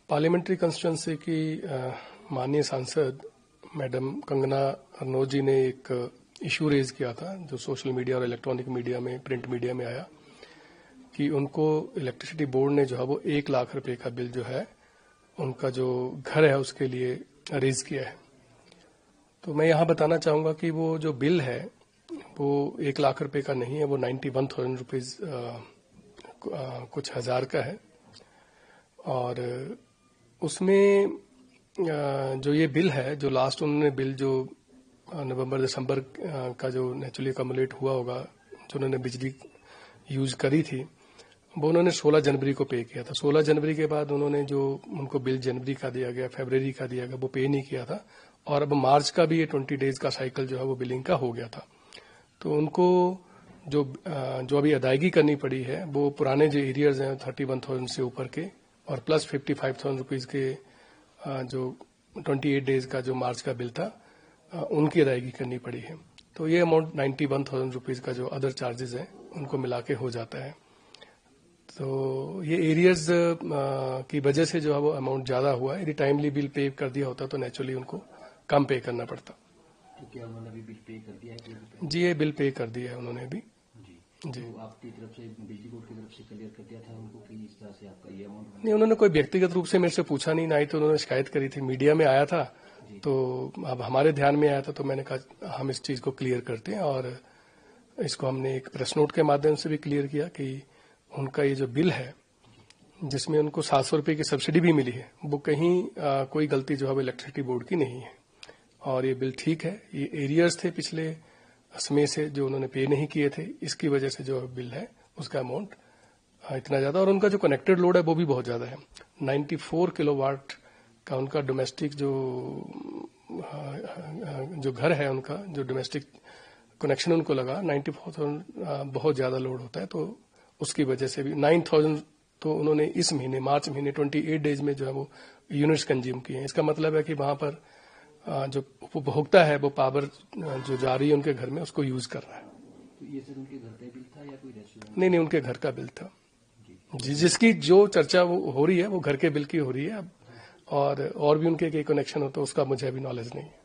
Parliamentary constituency की माननीय सांसद मैडम कंगना रनौत जी ने एक इशू रेज किया था जो सोशल मीडिया और इलेक्ट्रॉनिक मीडिया में, प्रिंट मीडिया में आया कि उनको इलेक्ट्रिसिटी बोर्ड ने जो है वो 1 लाख रुपए का बिल जो है उनका जो घर है उसके लिए रेज किया है। तो मैं यहाँ बताना चाहूंगा कि वो जो बिल है वो 1 लाख रुपए का नहीं है, वो 91,000 रुपीज कुछ हजार का है। और उसमें जो ये बिल है, जो लास्ट उन्होंने बिल जो नवंबर दिसंबर का जो नेचुरली अकोमोलेट हुआ होगा, जो उन्होंने बिजली यूज करी थी, वो उन्होंने 16 जनवरी को पे किया था। 16 जनवरी के बाद उन्होंने जो उनको बिल जनवरी का दिया गया, फरवरी का दिया गया, वो पे नहीं किया था। और अब मार्च का भी ये 20 डेज का साइकिल जो है वो बिलिंग का हो गया था। तो उनको जो अभी अदायगी करनी पड़ी है वो पुराने जो एरियर्स हैं 31,000 से ऊपर के और प्लस 55,000 रुपीज के जो 28 डेज का जो मार्च का बिल था उनकी अदायगी करनी पड़ी है। तो ये अमाउंट 91,000 रुपीज का जो अदर चार्जेस हैं उनको मिला के हो जाता है। तो ये एरियर्स की वजह से जो है वो अमाउंट ज्यादा हुआ है। यदि टाइमली बिल पे कर दिया होता तो नेचुरली उनको कम पे करना पड़ता। तो क्या उन्होंने अभी बिल पे कर दिया है? जी, ये बिल पे कर दिया है उन्होंने अभी। जी। तो आपकी तरफ से, बिजली बोर्ड की तरफ से क्लियर कर दिया था उनको कि इस तरह से आपका ये अमाउंट? नहीं, उन्होंने कोई व्यक्तिगत रूप से मेरे से पूछा नहीं, ना ही तो उन्होंने शिकायत करी थी। मीडिया में आया था तो अब हमारे ध्यान में आया था तो मैंने कहा हम इस चीज को क्लियर करते हैं। और इसको हमने एक प्रेस नोट के माध्यम से भी क्लियर किया कि उनका ये जो बिल है जिसमें उनको 700 रुपए की सब्सिडी भी मिली है, वो कहीं कोई गलती जो है वो इलेक्ट्रिसिटी बोर्ड की नहीं है। और ये बिल ठीक है। ये एरियर्स थे पिछले समय से जो उन्होंने पे नहीं किए थे, इसकी वजह से जो बिल है उसका अमाउंट इतना ज्यादा। और उनका जो कनेक्टेड लोड है वो भी बहुत ज्यादा है। 94 किलोवाट का उनका डोमेस्टिक जो घर है, उनका जो डोमेस्टिक कनेक्शन उनको लगा 94,000 बहुत ज्यादा लोड होता है। तो उसकी वजह से भी 9,000 तो उन्होंने इस महीने मार्च महीने 28 डेज में जो है वो यूनिट्स कंज्यूम किए हैं। इसका मतलब है कि वहां पर जो उपभोक्ता है वो पावर जो जा रही है उनके घर में उसको यूज कर रहा है। तो ये सर उनके घर का बिल था या कोई रेस्टोरेंट? नहीं, उनके घर का बिल था जी। जिसकी जो चर्चा वो हो रही है वो घर के बिल की हो रही है। और भी उनके कनेक्शन हो तो उसका मुझे अभी नॉलेज नहीं है।